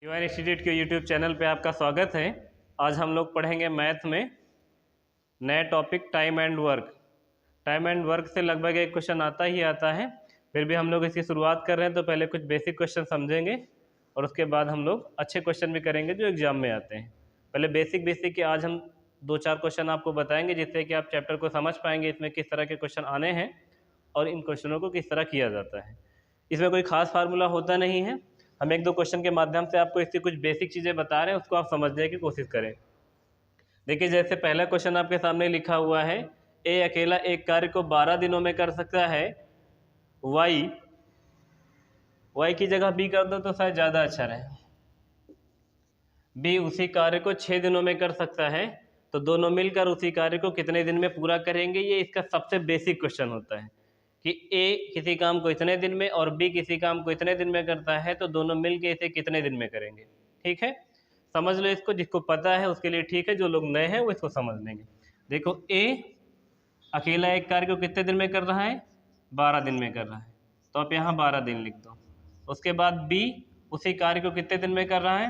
यूआर institute के YouTube channel पे आपका स्वागत है। आज हम लोग पढ़ेंगे मैथ में नया topic time and work. Time and work से लगभग एक क्वेश्चन आता ही आता है, फिर भी हम लोग इसकी शुरुआत कर रहे हैं तो पहले कुछ बेसिक क्वेश्चन समझेंगे और उसके बाद हम लोग अच्छे क्वेश्चन भी करेंगे जो एग्जाम में आते हैं। पहले बेसिक के आज हम 2-4 क्वेश्चन आपको बताएंगे जिससे कि आप चैप्टर को समझ पाएंगे इसमें किस तरह के क्वेश्चन आने हैं और इन क्वेश्चनों को किस तरह किया जाता है। इसमें कोई खास फार्मूला होता नहीं है, हम 1-2 क्वेश्चन के माध्यम से आपको इसकी कुछ बेसिक चीज़ें बता रहे हैं, उसको आप समझने की कोशिश करें। देखिए, जैसे पहला क्वेश्चन आपके सामने लिखा हुआ है, ए अकेला एक कार्य को 12 दिनों में कर सकता है, वाई की जगह बी कर दो तो शायद ज़्यादा अच्छा रहे। बी उसी कार्य को 6 दिनों में कर सकता है, तो दोनों मिलकर उसी कार्य को कितने दिन में पूरा करेंगे। ये इसका सबसे बेसिक क्वेश्चन होता है कि ए किसी काम को इतने दिन में और बी किसी काम को इतने दिन में करता है, तो दोनों मिलके इसे कितने दिन में करेंगे। ठीक है, समझ लो इसको, जिसको पता है उसके लिए ठीक है, जो लोग नए हैं वो इसको समझ लेंगे। देखो, ए अकेला एक कार्य को कितने दिन में कर रहा है, 12 दिन में कर रहा है, तो आप यहाँ 12 दिन लिख दो। उसके बाद बी उसी कार्य को कितने दिन में कर रहा है,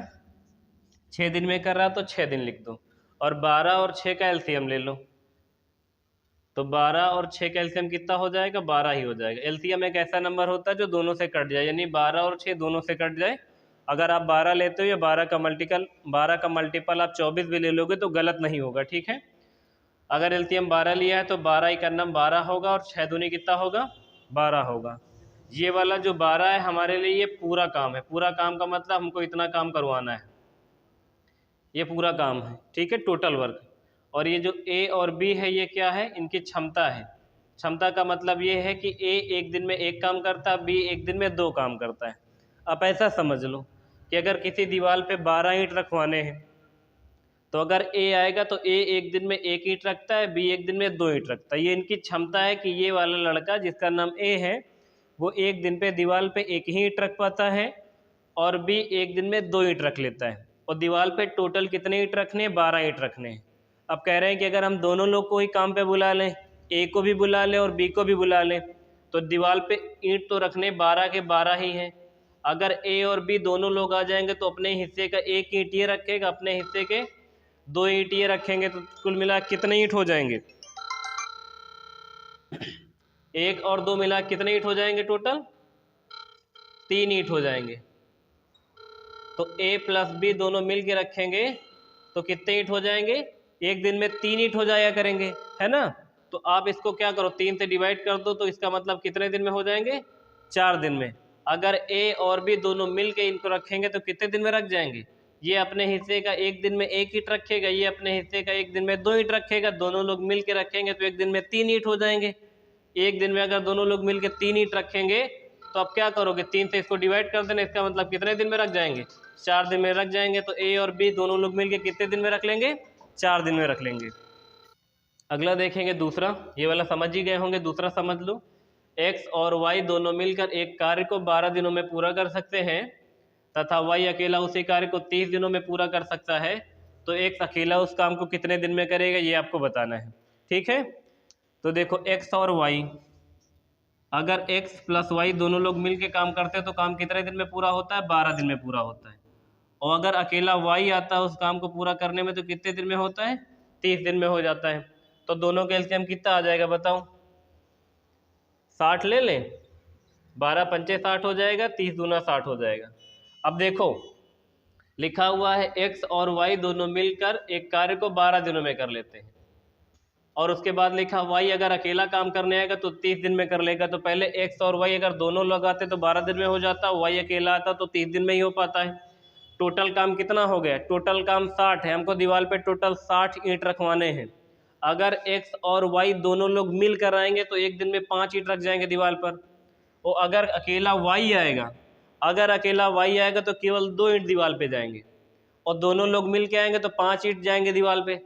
6 दिन में कर रहा है, तो 6 दिन लिख दो। और 12 और 6 का एलसीएम ले लो, तो 12 और 6 का एलसीएम कितना हो जाएगा, 12 ही हो जाएगा। एलसीएम एक ऐसा नंबर होता है जो दोनों से कट जाए, यानी 12 और 6 दोनों से कट जाए। अगर आप 12 लेते हो या 12 का मल्टीपल आप 24 भी ले लोगे तो गलत नहीं होगा। ठीक है, अगर एलसीएम 12 लिया है तो 12 का नाम 12 होगा और 6 दूनी कितना होगा, 12 होगा। ये वाला जो 12 है हमारे लिए ये पूरा काम है। पूरा काम का मतलब हमको इतना काम करवाना है, ये पूरा काम है। ठीक है, टोटल वर्क। और ये जो ए और बी है ये क्या है, इनकी क्षमता है। क्षमता का मतलब ये है कि ए एक दिन में एक काम करता है, बी एक दिन में 2 काम करता है। आप ऐसा समझ लो कि अगर किसी दीवार पे 12 ईंट रखवाने हैं, तो अगर ए आएगा तो ए एक दिन में 1 ईंट रखता है, बी एक दिन में 2 ईंट रखता है। ये इनकी क्षमता है कि ये वाला लड़का जिसका नाम ए है वो एक दिन पे दीवार पे 1 ही ईंट रख पाता है और बी एक दिन में 2 ईंट रख लेता है। और दीवार पे टोटल कितने ईंट रखने हैं, 12 ईंट रखने हैं। अब कह रहे हैं कि अगर हम दोनों लोग को ही काम पे बुला लें, ए को भी बुला लें और बी को भी बुला लें, तो दीवार पे ईंट तो रखने 12 के 12 ही हैं। अगर ए और बी दोनों लोग आ जाएंगे तो अपने हिस्से का 1 ईंट ये रखेगा, अपने हिस्से के 2 ईंट ये रखेंगे, तो कुल मिला कितने ईंट हो जाएंगे, 1 और 2 मिला कितने ईंट हो जाएंगे, टोटल 3 ईंट हो जाएंगे। तो ए प्लस बी दोनों मिल के रखेंगे तो कितने ईंट हो जाएंगे, एक दिन में 3 ईंट हो जाया करेंगे, है ना। तो आप इसको क्या करो, 3 से डिवाइड कर दो, तो इसका मतलब कितने दिन में हो जाएंगे, 4 दिन में। अगर ए और बी दोनों मिल के इनको रखेंगे तो कितने दिन में रख जाएंगे, ये अपने हिस्से का एक दिन में 1 ईंट रखेगा, ये अपने हिस्से का एक दिन में 2 ईंट रखेगा। दोनों लोग मिल के रखेंगे तो एक दिन में 3 ईंट हो जाएंगे। एक दिन में अगर दोनों लोग मिल के 3 ईंट रखेंगे तो आप क्या करोगे, 3 से इसको डिवाइड कर देना, इसका मतलब कितने दिन में रख जाएंगे, 4 दिन में रख जाएंगे। तो ए और बी दोनों लोग मिलके कितने दिन में रख लेंगे, 4 दिन में रख लेंगे। अगला देखेंगे दूसरा, ये वाला समझ ही गए होंगे, दूसरा समझ लो। एक्स और वाई दोनों मिलकर एक कार्य को 12 दिनों में पूरा कर सकते हैं तथा वाई अकेला उसी कार्य को 30 दिनों में पूरा कर सकता है, तो एक्स अकेला उस काम को कितने दिन में करेगा, ये आपको बताना है। ठीक है, तो देखो एक्स और वाई, अगर x प्लस वाई दोनों लोग मिल के काम करते हैं तो काम कितने दिन में पूरा होता है, 12 दिन में पूरा होता है। और अगर अकेला y आता है उस काम को पूरा करने में तो कितने दिन में होता है, 30 दिन में हो जाता है। तो दोनों का एलसीएम कितना आ जाएगा बताओ, 60 ले लें, 12 पंचे 60 हो जाएगा, 30 दूना 60 हो जाएगा। अब देखो लिखा हुआ है x और y दोनों मिलकर एक कार्य को 12 दिनों में कर लेते हैं, और उसके बाद लिखा वाई अगर अकेला काम करने आएगा तो 30 दिन में कर लेगा। तो पहले एक्स और वाई अगर दोनों लगाते तो 12 दिन में हो जाता, वाई अकेला आता तो 30 दिन में ही हो पाता है। टोटल काम कितना हो गया, टोटल काम 60 है, हमको दीवार पे टोटल 60 ईंट रखवाने हैं। अगर एक्स और वाई दोनों लोग मिल कर आएंगे तो एक दिन में 5 ईंट रख जाएंगे दीवार पर। और अगर अकेला वाई आएगा तो केवल 2 ईंट दीवार पे जाएंगे, और दोनों लोग मिल के आएंगे तो 5 ईंट जाएंगे दीवार पे।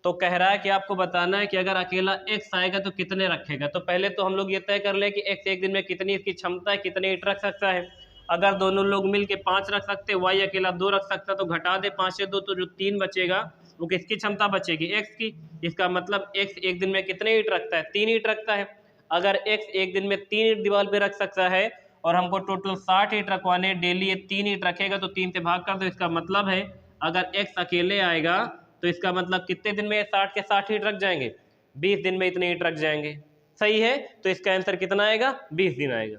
तो कह रहा है कि आपको बताना है कि अगर अकेला x आएगा तो कितने रखेगा। तो पहले तो हम लोग ये तय कर लें कि x एक दिन में कितनी इसकी क्षमता है, कितने ईंट रख सकता है। अगर दोनों लोग मिल के 5 रख सकते, y अकेला 2 रख सकता, तो घटा दे 5 से 2, तो जो 3 बचेगा वो किसकी क्षमता बचेगी, x की। इसका मतलब x एक दिन में कितने ईंट रखता है, 3 ईंट रखता है। अगर x एक दिन में 3 ईंट दीवार पे रख सकता है और हमको टोटल 60 ईंट रखवाने, डेली ये 3 ईंट रखेगा तो 3 से भाग कर दो। इसका मतलब है अगर x अकेले आएगा तो इसका मतलब कितने दिन में ये 60 के 60 ईंट रख जाएंगे, 20 दिन में इतने ईंट रख जाएंगे। सही है, तो इसका आंसर कितना आएगा, 20 दिन आएगा।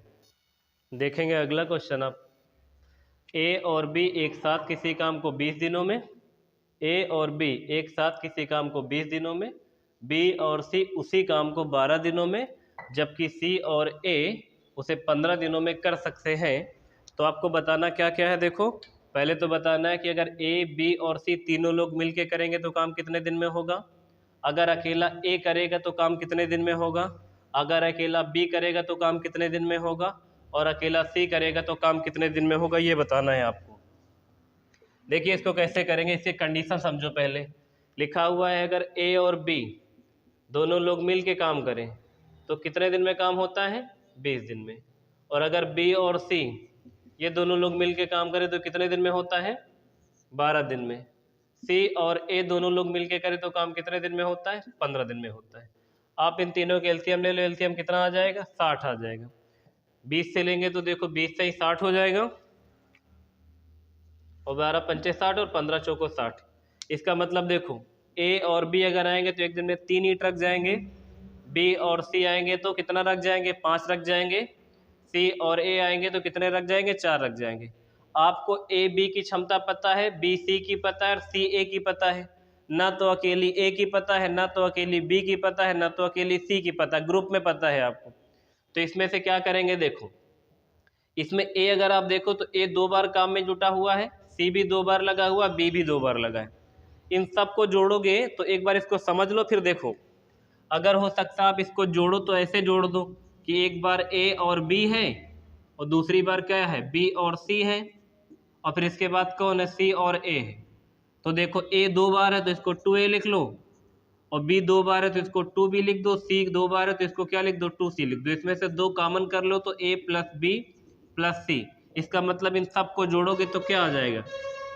देखेंगे अगला क्वेश्चन आप, ए और बी एक साथ किसी काम को 20 दिनों में, ए और बी एक साथ किसी काम को 20 दिनों में, बी और सी उसी काम को 12 दिनों में, जबकि सी और ए उसे 15 दिनों में कर सकते हैं। तो आपको बताना क्या क्या है। देखो, पहले तो बताना है कि अगर ए बी और सी तीनों लोग मिलके करेंगे तो काम कितने दिन में होगा, अगर अकेला ए करेगा तो काम कितने दिन में होगा, अगर अकेला बी करेगा तो काम कितने दिन में होगा, और अकेला सी करेगा तो काम कितने दिन में होगा, ये बताना है आपको। देखिए इसको कैसे करेंगे, इसकी कंडीशन समझो। पहले लिखा हुआ है अगर ए और बी दोनों लोग मिल के काम करें तो कितने दिन में काम होता है, 20 दिन में। और अगर बी और सी ये दोनों लोग मिल के काम करें तो कितने दिन में होता है, 12 दिन में। सी और ए दोनों लोग मिल के करें तो काम कितने दिन में होता है, 15 दिन में होता है। आप इन तीनों के एलसीएम ले लो, एलसीएम कितना आ जाएगा, 60 आ जाएगा। 20 से लेंगे तो देखो 20 से ही 60 हो जाएगा, और 12 पंचे 60 और 15 चौको 60। इसका मतलब देखो ए और बी अगर आएंगे तो एक दिन में 3 ईंट रख जाएंगे, बी और सी आएंगे तो कितना रख जाएंगे, 5 रख जाएंगे, सी और ए आएंगे तो कितने रख जाएंगे, 4 रख जाएंगे। आपको ए बी की क्षमता पता है, बी सी की पता है और सी ए की पता है। ना तो अकेली ए की पता है, ना तो अकेली बी की पता है, ना तो अकेली सी की पता है, ग्रुप में पता है आपको। तो इसमें से क्या करेंगे, देखो इसमें ए अगर आप देखो तो ए 2 बार काम में जुटा हुआ है, सी भी 2 बार लगा हुआ, बी भी 2 बार लगा है। इन सब को जोड़ोगे तो एक बार इसको समझ लो, फिर देखो अगर हो सकता आप इसको जोड़ो तो ऐसे जोड़ दो कि एक बार ए और बी है और दूसरी बार क्या है, बी और सी है, और फिर इसके बाद कौन है, सी और ए है। तो देखो ए 2 बार है तो इसको 2a लिख लो, और बी 2 बार है तो इसको 2b लिख दो, सी 2 बार है तो इसको क्या लिख दो, 2c लिख दो। इसमें से 2 कॉमन कर लो तो a प्लस बी प्लस सी। इसका मतलब इन सब को जोड़ोगे तो क्या आ जाएगा,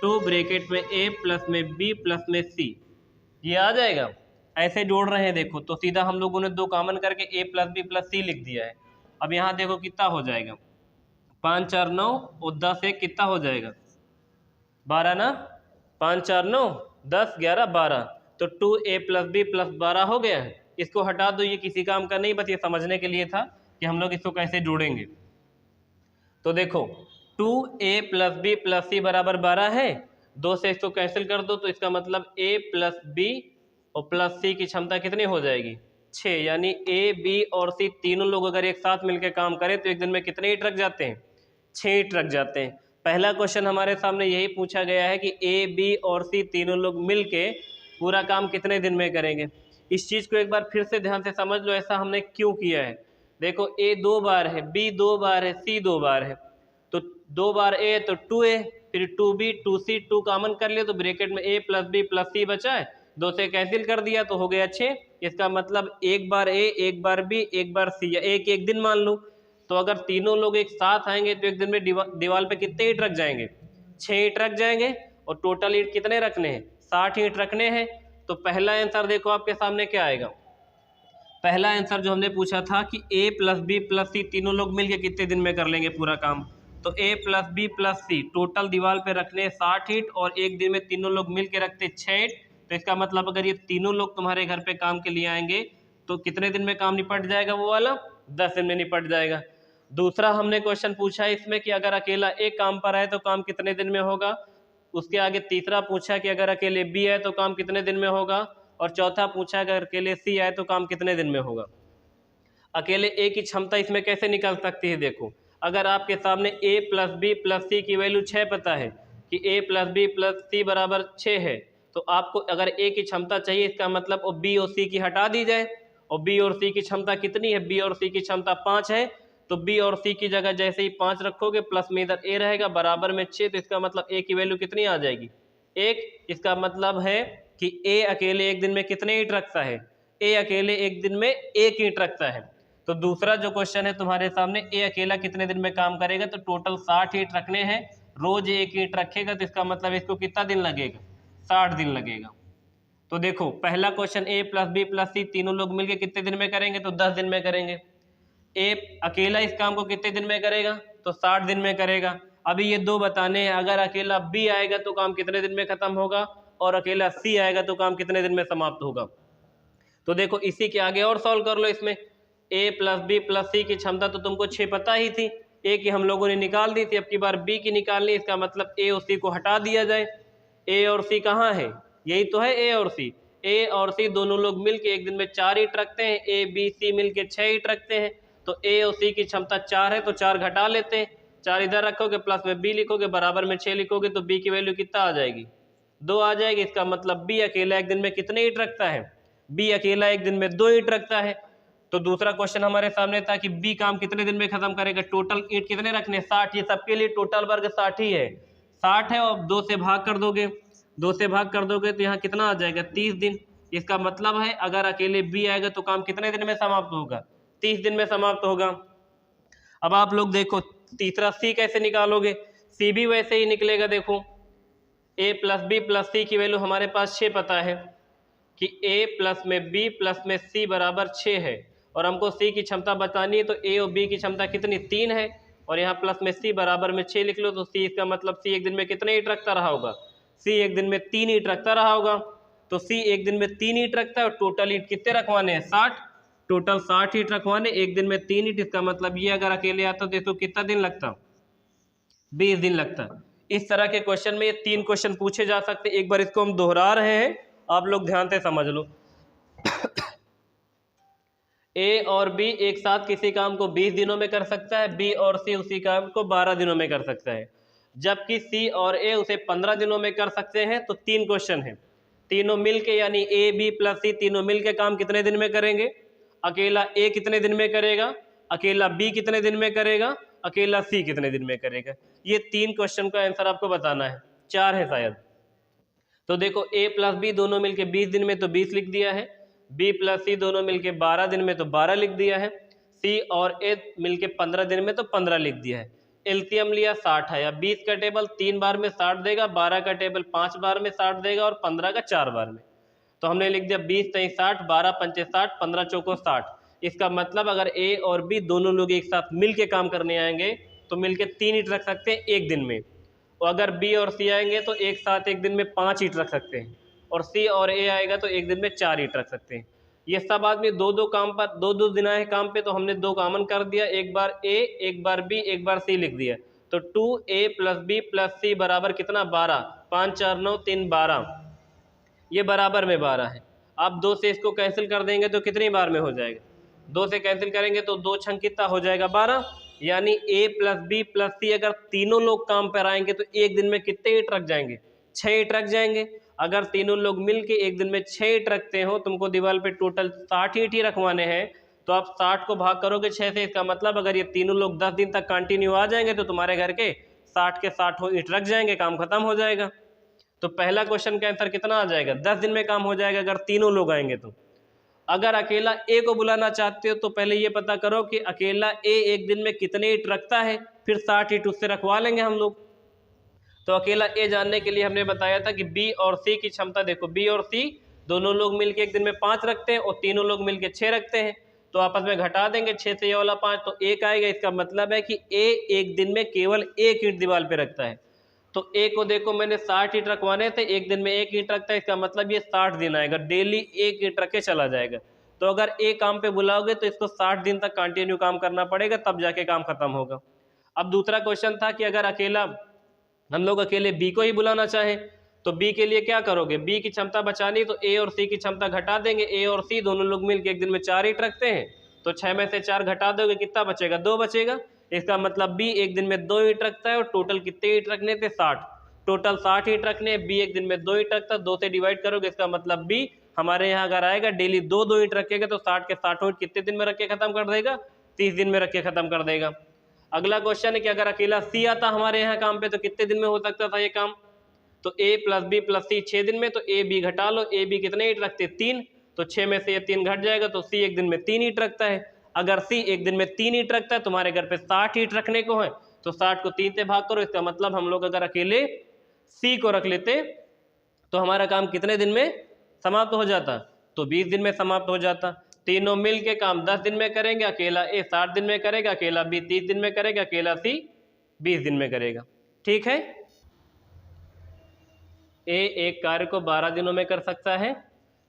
2 ब्रैकेट में a प्लस में b प्लस में c, ये आ जाएगा। ऐसे जोड़ रहे हैं देखो, तो सीधा हम लोगों ने 2 कॉमन करके a प्लस बी प्लस सी लिख दिया है। अब यहाँ देखो कितना हो जाएगा, 5 4 9 और 10 1 कितना हो जाएगा, 12 ना, 5 4 9 10 11 12, तो 2a प्लस बी प्लस 12 हो गया है। इसको हटा दो, ये किसी काम का नहीं, बस ये समझने के लिए था कि हम लोग इसको कैसे जोड़ेंगे। तो देखो 2a प्लस बी प्लस सी बराबर 12 है, 2 से इसको कैंसिल कर दो तो इसका मतलब a प्लस बी और प्लस सी की क्षमता कितनी हो जाएगी, 6। यानी a b और c तीनों लोग अगर एक साथ मिलकर काम करें तो एक दिन में कितने ईंट रख जाते हैं, 6 ईंट रख जाते हैं। पहला क्वेश्चन हमारे सामने यही पूछा गया है कि ए बी और सी तीनों लोग मिलके पूरा काम कितने दिन में करेंगे। इस चीज़ को एक बार फिर से ध्यान से समझ लो, ऐसा हमने क्यों किया है। देखो ए 2 बार है, बी 2 बार है, सी 2 बार है, तो 2 बार ए तो 2a, फिर 2b 2c, 2 कॉमन कर लिया तो ब्रैकेट में a प्लस बी प्लस सी बचा है, 2 से कैंसिल कर दिया तो हो गया 6। इसका मतलब एक बार a एक बार b एक बार c, या एक एक दिन मान लो। तो अगर तीनों लोग एक साथ आएंगे तो एक दिन में दीवार पे कितने ईंट रख जाएंगे, 6 ईंट रख जाएंगे, और टोटल ईंट कितने रखने हैं, 60 ईंट रखने हैं। तो पहला आंसर देखो आपके सामने क्या आएगा, पहला आंसर जो हमने पूछा था कि a प्लस बी प्लस सी तीनों लोग मिलके कितने दिन में कर लेंगे पूरा काम, तो a plus B plus C total दीवार पे रखने 60 ईंट और एक दिन में तीनों लोग मिलके रखते 6 ईंट। तो इसका मतलब अगर ये तीनों लोग तुम्हारे घर पे काम के लिए आएंगे तो कितने दिन में काम निपट जाएगा, वो वाला 10 दिन में निपट जाएगा। दूसरा हमने क्वेश्चन पूछा है इसमें कि अगर अकेला एक काम पर आए तो काम कितने दिन में होगा। उसके आगे तीसरा पूछा कि अगर अकेले बी है तो काम कितने दिन में होगा, और चौथा पूछा अगर अकेले सी आए तो काम कितने दिन में होगा। अकेले ए की क्षमता इसमें कैसे निकल सकती है, देखो अगर आपके सामने a प्लस बी प्लस सी की वैल्यू 6 पता है कि a प्लस बी प्लस सी बराबर 6 है, तो आपको अगर a की क्षमता चाहिए इसका मतलब वो b और c की हटा दी जाए, और b और c की क्षमता कितनी है, b और c की क्षमता 5 है, तो b और c की जगह जैसे ही 5 रखोगे प्लस में इधर a रहेगा बराबर में 6, तो इसका मतलब a की वैल्यू कितनी आ जाएगी, 1। इसका मतलब है कि a अकेले एक दिन में कितने ईंट रखता है, a अकेले एक दिन में 1 ईंट रखता है। तो दूसरा जो क्वेश्चन है तुम्हारे सामने, ए अकेला कितने दिन में काम करेगा, तो टोटल 60 ईंट रखने हैं, रोज 1 ईंट रखेगा, तो इसका मतलब इसको कितना दिन लगेगा, 60 दिन लगेगा। तो देखो पहला क्वेश्चन ए प्लस बी प्लस सी तीनों लोग मिलकर कितने दिन में करेंगे, तो 10 दिन में करेंगे। ए अकेला इस काम को कितने दिन में करेगा, तो 60 दिन में करेगा। अभी ये दो बताने हैं, अगर अकेला बी आएगा तो काम कितने दिन में खत्म होगा और अकेला सी आएगा तो काम कितने दिन में समाप्त होगा। तो देखो इसी के आगे और सॉल्व कर लो। इसमें ए प्लस बी प्लस सी की क्षमता तो तुमको 6 पता ही थी, ए की हम लोगों ने निकाल दी थी, अब की बार बी की निकालनी। इसका मतलब ए और सी को हटा दिया जाए। ए और सी कहाँ है, यही तो है ए और सी। ए और सी दोनों लोग मिलके एक दिन में 4 ईंट रखते हैं, ए बी सी मिलके 6 ईंट रखते हैं। तो ए और सी की क्षमता 4 है तो 4 घटा लेते हैं, 4 इधर रखोगे प्लस में बी लिखोगे, बराबर में 6 लिखोगे तो बी की वैल्यू कितना आ जाएगी, 2 आ जाएगी। इसका मतलब बी अकेला एक दिन में कितने ईंट रखता है, बी अकेला एक दिन में 2 ईंट रखता है। तो दूसरा क्वेश्चन हमारे सामने था कि बी काम कितने दिन में खत्म करेगा, टोटल ईंट कितने रखने, 60। ये सबके लिए टोटल वर्ग 60 ही है, 60 है और 2 से भाग कर दोगे, 2 से भाग कर दोगे तो यहाँ कितना आ जाएगा, 30 दिन। इसका मतलब है अगर अकेले बी आएगा तो काम कितने दिन में समाप्त होगा, 30 दिन में समाप्त होगा। अब आप लोग देखो तीसरा सी कैसे निकालोगे, सी भी वैसे ही निकलेगा। देखो ए प्लस बी प्लस सी की वैल्यू हमारे पास 6 पता है कि ए प्लस में बी प्लस में सी बराबर 6 है, और हमको सी की क्षमता बतानी है तो ए और बी की क्षमता कितनी, 3 है, और यहाँ प्लस में सी बराबर में 6 लिख लो। तो सी इसका मतलब सी एक दिन में कितने ईंट रखता रहा होगा, सी एक दिन में 3 ईंट रखता रहा होगा। तो सी एक दिन में 3 ईंट रखता है और टोटल ईंट कितने रखवाने हैं, 60, टोटल 60 ईंट रखवाने, एक दिन में 3 ईंट। इसका मतलब ये अगर अकेले आता तो इसको कितना दिन लगता, 20 दिन लगता। इस तरह के क्वेश्चन में ये 3 क्वेश्चन पूछे जा सकते हैं। एक बार इसको हम दोहरा रहे हैं, आप लोग ध्यान से समझ लो। ए और बी एक साथ किसी काम को 20 दिनों में कर सकता है, बी और सी उसी काम को 12 दिनों में कर सकता है, जबकि सी और ए उसे 15 दिनों में कर सकते हैं। तो 3 क्वेश्चन हैं, तीनों मिलके यानी ए बी प्लस सी तीनों मिलके काम कितने दिन में करेंगे, अकेला ए कितने दिन में करेगा, अकेला बी कितने दिन में करेगा, अकेला सी कितने दिन में करेगा। ये 3 क्वेश्चन का आंसर आपको बताना है, 4 है शायद। तो देखो ए प्लस बी दोनों मिलके 20 दिन में तो 20 लिख दिया है, बी प्लस सी दोनों मिलके 12 दिन में तो 12 लिख दिया है, सी और ए मिलके 15 दिन में तो 15 लिख दिया है। एलसीएम लिया 60 है, या 20 का टेबल 3 बार में 60 देगा, 12 का टेबल 5 बार में 60 देगा और 15 का 4 बार में। तो हमने लिख दिया 20 तेईस 60, 12 पंचे 60, 15 चौको 60। इसका मतलब अगर ए और बी दोनों लोग एक साथ मिल के काम करने आएंगे तो मिल के 3 ईंट रख सकते हैं एक दिन में, और अगर बी और सी आएंगे तो एक साथ एक दिन में 5 ईंट रख सकते हैं, और सी और ए आएगा तो एक दिन में 4 ईंट रख सकते हैं। ये सब आदमी दो दो काम पर दो दिन आए काम पे, तो हमने 2 कॉमन कर दिया, एक बार ए एक बार बी एक बार सी लिख दिया। तो 2a प्लस बी प्लस सी बराबर कितना, 12, 5 4 9 3 12, ये बराबर में 12 है। आप 2 से इसको कैंसिल कर देंगे तो कितनी बार में हो जाएगा, 2 से कैंसिल करेंगे तो 2 छंग कितना हो जाएगा, 12। यानी ए प्लस बी प्लस सी अगर तीनों लोग काम पर आएंगे तो एक दिन में कितने ईंट रख जाएंगे, 6 ईंट रख जाएंगे। अगर तीनों लोग मिलके एक दिन में 6 ईंट रखते हो, तुमको दीवार पे टोटल 60 ईंट ही रखवाने हैं, तो आप 60 को भाग करोगे 6 से। इसका मतलब अगर ये तीनों लोग 10 दिन तक कंटिन्यू आ जाएंगे तो तुम्हारे घर के 60 के 60 ईंट रख जाएंगे, काम खत्म हो जाएगा। तो पहला क्वेश्चन का आंसर कितना आ जाएगा, 10 दिन में काम हो जाएगा अगर तीनों लोग आएंगे तो। अगर अकेला ए को बुलाना चाहते हो तो पहले ये पता करो कि अकेला ए एक दिन में कितने ईंट रखता है, फिर 60 ईंट उससे रखवा लेंगे हम लोग। तो अकेला ए जानने के लिए हमने बताया था कि बी और सी की क्षमता देखो, बी और सी दोनों लोग मिलके एक दिन में 5 रखते हैं और तीनों लोग मिलके 6 रखते हैं, तो आपस में घटा देंगे 6 से ये वाला 5 तो 1 आएगा। इसका मतलब है कि ए एक दिन में केवल 1 ईंट दीवार पे रखता है। तो ए को देखो मैंने 60 ईंट रखवाने थे, एक दिन में 1 ईंट रखता है, इसका मतलब ये 60 दिन आएगा, डेली 1 ईंट रख के चला जाएगा। तो अगर ए काम पे बुलाओगे तो इसको 60 दिन तक कंटिन्यू काम करना पड़ेगा, तब जाके काम खत्म होगा। अब दूसरा क्वेश्चन था कि अगर अकेला हम लोग अकेले बी को ही बुलाना चाहें तो बी के लिए क्या करोगे, बी की क्षमता बचानी तो ए और सी की क्षमता घटा देंगे। ए और सी दोनों लोग मिलकर एक दिन में 4 ईंट रखते हैं, तो 6 में से 4 घटा दोगे कितना बचेगा, 2 बचेगा। इसका मतलब बी एक दिन में 2 ईंट रखता है, और टोटल कितने ईंट रखने थे, 60, टोटल 60 ईंट रखने हैं। बी एक दिन में 2 ईंट रखता है, 2 से डिवाइड करोगे, इसका मतलब बी हमारे यहाँ अगर आएगा डेली 2 ईंट रखेगा तो 60 के 60 ईंट कितने दिन में रख के खत्म कर देगा, 30 दिन में रख के खत्म कर देगा। अगला क्वेश्चन है कि अगर अकेला सी आता हमारे यहाँ काम पे तो कितने दिन में हो सकता था ये काम, तो ए प्लस बी प्लस सी 6 दिन में, तो ए बी घटा लो, ए बी कितने ईंट रखते, 3, तो 6 में से ये 3 घट जाएगा, तो सी एक दिन में 3 ईंट रखता है। अगर सी एक दिन में 3 ईंट रखता है, तुम्हारे घर पे 60 ईंट रखने को है, तो 60 को 3 से भाग करो। इसका मतलब हम लोग अगर अकेले सी को रख लेते तो हमारा काम कितने दिन में समाप्त हो जाता, तो 20 दिन में समाप्त हो जाता। तीनों मिल के काम 10 दिन में करेंगे, अकेला ए 60 दिन में करेगा, अकेला बी 30 दिन में करेगा, अकेला सी 20 दिन में करेगा। ठीक है, ए एक कार्य को 12 दिनों में कर सकता है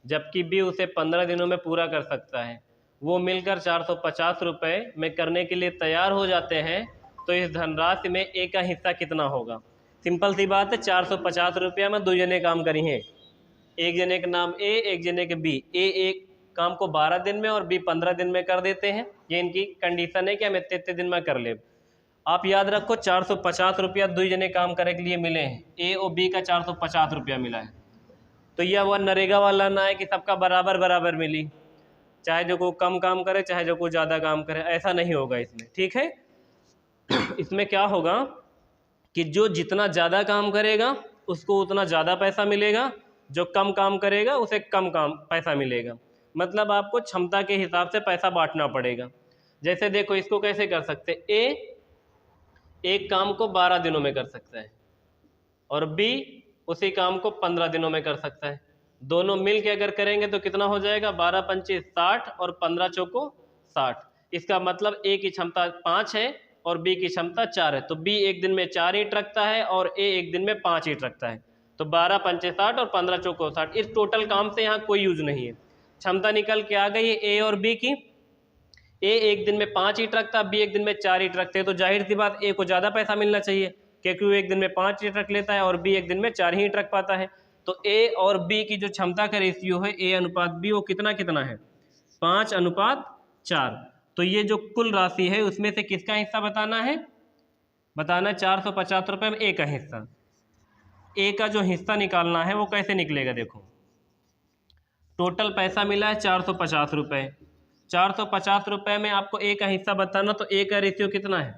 जबकि बी उसे 15 दिनों में पूरा कर सकता है। वो मिलकर 450 रुपये में करने के लिए तैयार हो जाते हैं, तो इस धनराशि में ए का हिस्सा कितना होगा। सिंपल सी बात है, 450 रुपया में दो जने काम करी हैं, एक जने का नाम ए, एक जने के बी। ए एक काम को 12 दिन में और बी 15 दिन में कर देते हैं। ये इनकी कंडीशन है कि हमें 33 दिन में कर ले। आप याद रखो 450 रुपया दो जने काम करने के लिए मिले हैं, ए और बी का 450 रुपया मिला है। तो यह वह नरेगा वाला ना है कि सबका बराबर बराबर मिली, चाहे जो को कम काम करे चाहे जो को ज़्यादा काम करे, ऐसा नहीं होगा इसमें। ठीक है, इसमें क्या होगा कि जो जितना ज़्यादा काम करेगा उसको उतना ज़्यादा पैसा मिलेगा, जो कम काम करेगा उसे कम काम पैसा मिलेगा। मतलब आपको क्षमता के हिसाब से पैसा बांटना पड़ेगा। जैसे देखो इसको कैसे कर सकते, ए एक काम को 12 दिनों में कर सकता है और बी उसी काम को 15 दिनों में कर सकता है। दोनों मिल के अगर करेंगे तो कितना हो जाएगा, 12 पंचे 60 और 15 चौको 60। इसका मतलब ए की क्षमता 5 है और बी की क्षमता 4 है, तो बी एक दिन में 4 ईंट रखता है और ए एक दिन में 5 ईंट रखता है। तो 12 पंचे 60 और 15 चौको 60। इस टोटल काम से यहाँ कोई यूज नहीं है। क्षमता निकल के आ गई है ए और बी की। ए एक दिन में 5 ईंट रखता है, बी एक दिन में 4 ईंट रखते हैं, तो जाहिर सी बात ए को ज़्यादा पैसा मिलना चाहिए क्योंकि वो एक दिन में 5 ईंट रख लेता है और बी एक दिन में 4 ही ईंट रख पाता है। तो ए और बी की जो क्षमता का रेशियो है ए अनुपात बी, वो कितना कितना है, 5:4। तो ये जो कुल राशि है उसमें से किसका हिस्सा बताना है, बताना 450 रुपये में ए का हिस्सा। ए का जो हिस्सा निकालना है वो कैसे निकलेगा, देखो टोटल पैसा मिला है 450 रुपये। 450 रुपये में आपको ए का हिस्सा बताना, तो ए का रेशियो कितना है,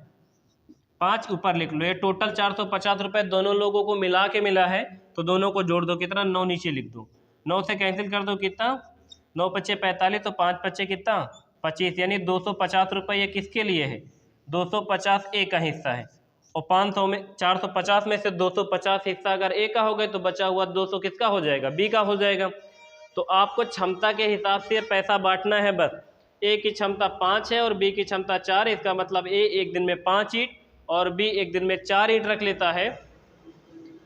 5 ऊपर लिख लो। ये टोटल 450 रुपये दोनों लोगों को मिला के मिला है, तो दोनों को जोड़ दो, कितना 9 नीचे लिख दो, 9 से कैंसिल कर दो, कितना 9 पच्चे 45, तो 5 पच्चे कितना 25, यानी 250 रुपये ये किसके लिए है, 250 ए का हिस्सा है। और 500 में 450 में से 250 हिस्सा अगर ए का हो गए तो बचा हुआ 200 किसका हो जाएगा, बी का हो जाएगा। तो आपको क्षमता के हिसाब से पैसा बांटना है बस। ए की क्षमता 5 है और बी की क्षमता 4 है, इसका मतलब ए एक दिन में 5 ईंट और बी एक दिन में 4 ईंट रख लेता है।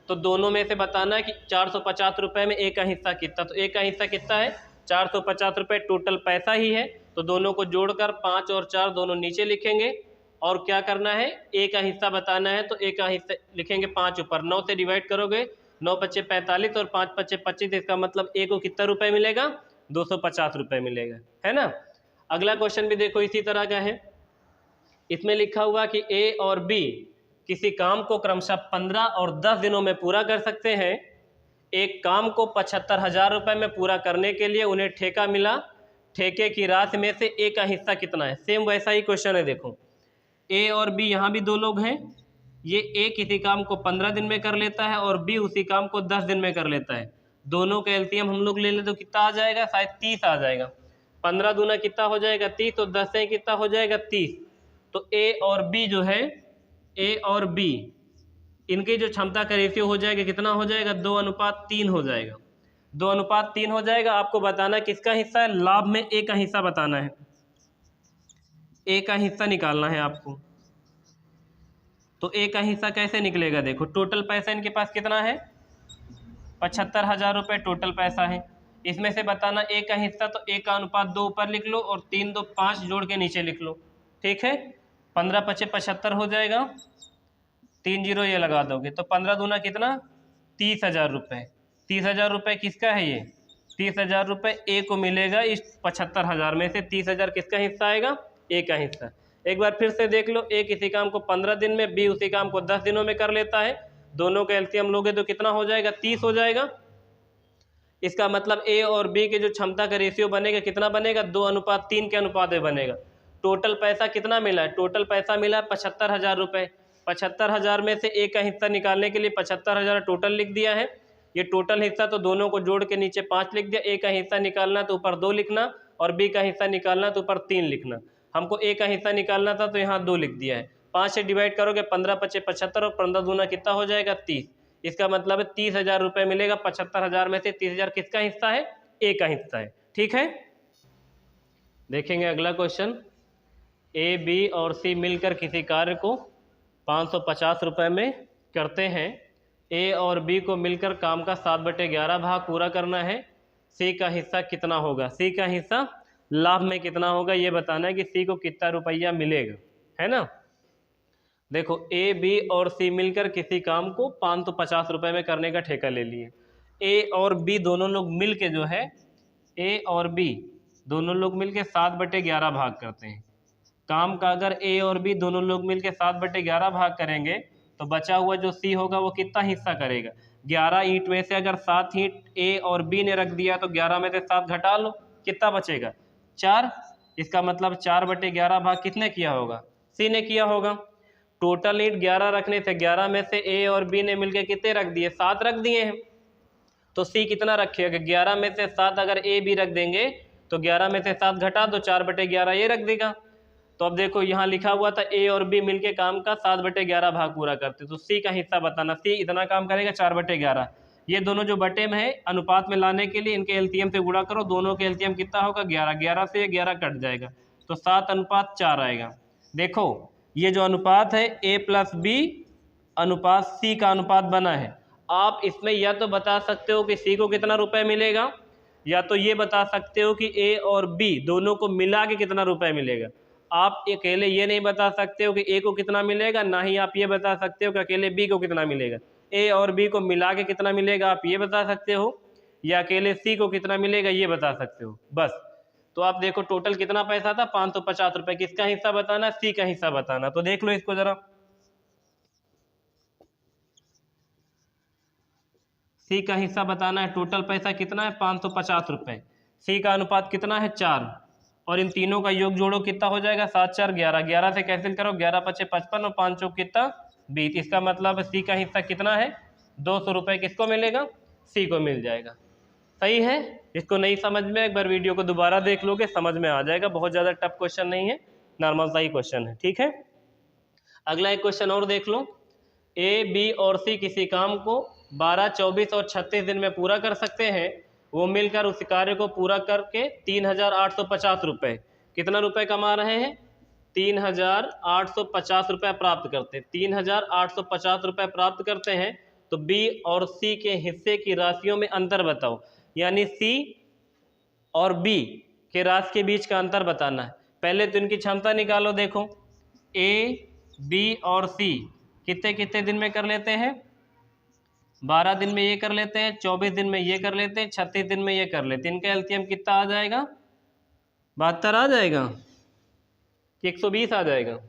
तो दोनों में से बताना है कि 450 रुपये में ए का हिस्सा कितना, तो ए का हिस्सा कितना है 450 रुपये टोटल पैसा ही है। तो दोनों को जोड़कर 5 और 4 दोनों नीचे लिखेंगे और क्या करना है, ए का हिस्सा बताना है, तो ए का हिस्सा लिखेंगे 5 ऊपर, 9 से डिवाइड करोगे, 9 पच्चे 45 और 5 पच्चे 25, इसका मतलब ए को कितना रुपये मिलेगा, 250 रुपये मिलेगा, है ना। अगला क्वेश्चन भी देखो इसी तरह का है। इसमें लिखा हुआ कि ए और बी किसी काम को क्रमशः 15 और 10 दिनों में पूरा कर सकते हैं। एक काम को 75,000 रुपये में पूरा करने के लिए उन्हें ठेका मिला, ठेके की राशि में से ए का हिस्सा कितना है। सेम वैसा ही क्वेश्चन है, देखो ए और बी यहाँ भी दो लोग हैं। ये ए किसी काम को 15 दिन में कर लेता है और बी उसी काम को 10 दिन में कर लेता है। दोनों का एलसीएम हम लोग ले लें तो कितना आ जाएगा, शायद 30 आ जाएगा। 15 दूना कितना हो जाएगा 30, तो 10 से कितना हो जाएगा 30। तो ए और बी जो है, ए और बी इनकी जो क्षमता का रेशियो हो जाएगा कितना हो जाएगा, 2:3 हो जाएगा। 2:3 हो जाएगा। आपको बताना किसका हिस्सा है, लाभ में ए का हिस्सा बताना है, ए का हिस्सा निकालना है आपको। तो ए का हिस्सा कैसे निकलेगा, देखो टोटल पैसा इनके पास कितना है, 75,000 रुपये टोटल पैसा है। इसमें से बताना ए का हिस्सा, तो ए का अनुपात 2 ऊपर लिख लो और 3 2 5 जोड़ के नीचे लिख लो, ठीक है। 15 पच्चे 75 हो जाएगा, 3 जीरो ये लगा दोगे, तो 15 दूना कितना 30,000 रुपये। 30,000 रुपये किसका है, ये 30,000 रुपये ए को मिलेगा। इस 75,000 में से 30,000 किसका हिस्सा आएगा, ए का हिस्सा। एक बार फिर से देख लो, ए किसी काम को 15 दिन में, बी उसी काम को 10 दिनों में कर लेता है। दोनों का एलसीएम लोगे तो कितना हो जाएगा, 30 हो जाएगा। इसका मतलब ए और बी के जो क्षमता का रेशियो बनेगा कितना बनेगा, 2:3 के अनुपात में बनेगा। टोटल पैसा कितना मिला है, टोटल पैसा मिला है 75,000 रुपये। 75,000 में से ए का हिस्सा निकालने के लिए 75,000 टोटल लिख दिया है। ये टोटल हिस्सा तो दोनों को जोड़ के नीचे 5 लिख दिया। ए का हिस्सा निकालना तो ऊपर 2 लिखना और बी का हिस्सा निकालना तो ऊपर 3 लिखना। हमको ए का हिस्सा निकालना था तो यहाँ 2 लिख दिया है। 5 से डिवाइड करोगे, 15 पच्चे 75 और 15 दूना कितना हो जाएगा 30। इसका मतलब है 30,000 रुपये मिलेगा। 75,000 में से 30,000 किसका हिस्सा है, ए का हिस्सा है, ठीक है। देखेंगे अगला क्वेश्चन। ए बी और सी मिलकर किसी कार्य को 550 रुपये में करते हैं। ए और बी को मिलकर काम का 7/11 भाग पूरा करना है। सी का हिस्सा कितना होगा? सी का हिस्सा लाभ में कितना होगा ये बताना है कि सी को कितना रुपया मिलेगा, है ना। देखो ए बी और सी मिलकर किसी काम को 550 रुपये में करने का ठेका ले लिए। ए और बी दोनों लोग मिल के जो है, ए और बी दोनों लोग मिल के 7/11 भाग करते हैं। काम का अगर ए और बी दोनों लोग मिल के 7/11 भाग करेंगे तो बचा हुआ जो सी होगा वो कितना हिस्सा करेगा? 11 ईंट में से अगर 7 ईंट ए और बी ने रख दिया तो 11 में से 7 घटा लो, कितना बचेगा? 4। इसका मतलब 4/11 भाग किसने किया होगा? सी ने किया होगा। टोटल ईंट 11 रखने से 11 में से ए और बी ने मिलकर कितने रख दिए? 7 रख दिए हैं। तो सी कितना रखेगा? 11 में से 7 अगर ए बी रख देंगे तो 11 में से 7 घटा दो, 4/11 ये रख देगा। तो अब देखो यहाँ लिखा हुआ था ए और बी मिलके काम का 7/11 भाग पूरा करते, तो सी का हिस्सा बताना। सी इतना काम करेगा 4/11। ये दोनों जो बटे में है अनुपात में लाने के लिए इनके एलसीएम से गुणा करो, दोनों के एलसीएम कितना होगा? 11। 11 से 11 कट जाएगा तो 7:4 आएगा। देखो ये जो अनुपात है ए प्लस बी अनुपात सी का अनुपात बना है। आप इसमें या तो बता सकते हो कि सी को कितना रुपए मिलेगा, या तो ये बता सकते हो कि ए और बी दोनों को मिला के कितना रुपए मिलेगा। आप अकेले ये नहीं बता सकते हो कि ए को कितना मिलेगा, ना ही आप ये बता सकते हो कि अकेले बी को कितना मिलेगा। ए और बी को मिला के कितना मिलेगा आप ये बता सकते हो, या अकेले सी को कितना मिलेगा ये बता सकते हो, बस। तो आप देखो टोटल कितना पैसा था? 550 रुपये। किसका हिस्सा बताना? सी का हिस्सा बताना। तो देख लो इसको जरा, सी का हिस्सा बताना है। टोटल पैसा कितना है? 550 रुपये। सी का अनुपात कितना है? 4। और इन तीनों का योग जोड़ो, कितना हो जाएगा? 7 4 11। 11 से कैंसिल करो, 11 5 55 और 5 चौक कितना? 20। इसका मतलब सी का हिस्सा कितना है? 200 रुपये। किसको मिलेगा? सी को मिल जाएगा। सही है। इसको नहीं समझ में एक बार वीडियो को दोबारा देख लोगे, समझ में आ जाएगा। बहुत ज़्यादा टफ क्वेश्चन नहीं है, नॉर्मल सा ही क्वेश्चन है, ठीक है। अगला एक क्वेश्चन और देख लो। ए बी और सी किसी काम को 12, 24 और 36 दिन में पूरा कर सकते हैं। वो मिलकर उस कार्य को पूरा करके 3,850 रुपये, कितना रुपए कमा रहे हैं? 3,850 रुपये प्राप्त करते हैं। 3,850 रुपये प्राप्त करते हैं तो बी और सी के हिस्से की राशियों में अंतर बताओ। यानी सी और बी के राशि के बीच का अंतर बताना है। पहले तो इनकी क्षमता निकालो। देखो ए बी और सी कितने कितने दिन में कर लेते हैं? 12 दिन में ये कर लेते हैं, 24 दिन में ये कर लेते हैं, 36 दिन में ये कर लेते हैं। इनका एलसीएम कितना आ जाएगा? 72 आ जाएगा कि 120 आ जाएगा?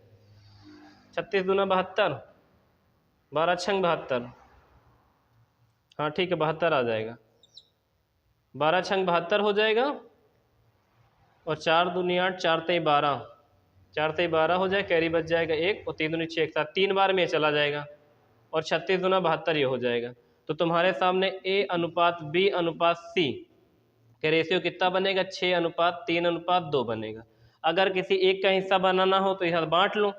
36 दूना 72, 12 छंग 72, हाँ ठीक है 72 आ जाएगा। 12 छंग 72 हो जाएगा और 4 दूनी 8, 4 तेई 12, 4 तेई 12 हो जाए, कैरी बच जाएगा 1 और 3 दूनी 6 एक साथ 3 बार में ये चला जाएगा और 36 दूना 72 ये हो जाएगा। तो तुम्हारे सामने ए अनुपात बी अनुपात सी के रेशियो कितना बनेगा? 6:3:2 बनेगा। अगर किसी एक का हिस्सा बनाना हो तो यहाँ बांट लो।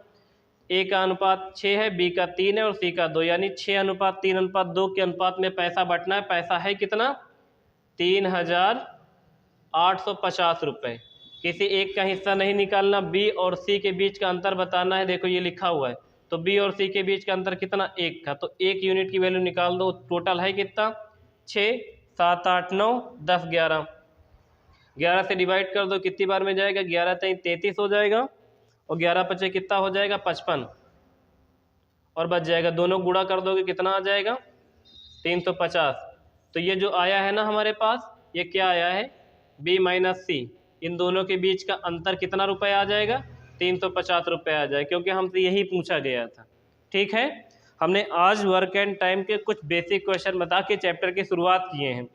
ए का अनुपात 6 है, बी का 3 है और सी का 2, यानी 6:3:2 के अनुपात में पैसा बंटना है। पैसा है कितना? 3,850 रुपये। किसी एक का हिस्सा नहीं निकालना, बी और सी के बीच का अंतर बताना है। देखो ये लिखा हुआ है, तो बी और सी के बीच का अंतर कितना? 1 था, तो 1 यूनिट की वैल्यू निकाल दो। टोटल है कितना? 6 7 8 9 10 11। 11 से डिवाइड कर दो, कितनी बार में जाएगा? 11 3 33 हो जाएगा और 11 5 कितना हो जाएगा? 55 और बच जाएगा। दोनों गुणा कर दोगे कितना आ जाएगा? 350। तो ये जो आया है ना हमारे पास, ये क्या आया है? बी माइनस सी। इन दोनों के बीच का अंतर कितना रुपए आ जाएगा? 350 रुपये आ जाए, क्योंकि हमसे यही पूछा गया था। ठीक है, हमने आज वर्क एंड टाइम के कुछ बेसिक क्वेश्चन बता के चैप्टर की शुरुआत किए हैं,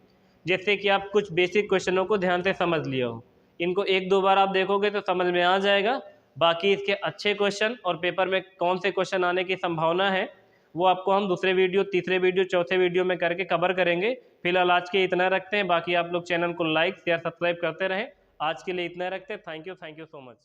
जिससे कि आप कुछ बेसिक क्वेश्चनों को ध्यान से समझ लिया हो। इनको 1-2 बार आप देखोगे तो समझ में आ जाएगा। बाकी इसके अच्छे क्वेश्चन और पेपर में कौन से क्वेश्चन आने की संभावना है वो आपको हम दूसरे वीडियो, तीसरे वीडियो, चौथे वीडियो में करके कवर करेंगे। फिलहाल आज के इतना रखते हैं। बाकी आप लोग चैनल को लाइक शेयर सब्सक्राइब करते रहें। आज के लिए इतना रखते हैं। Thank you so much.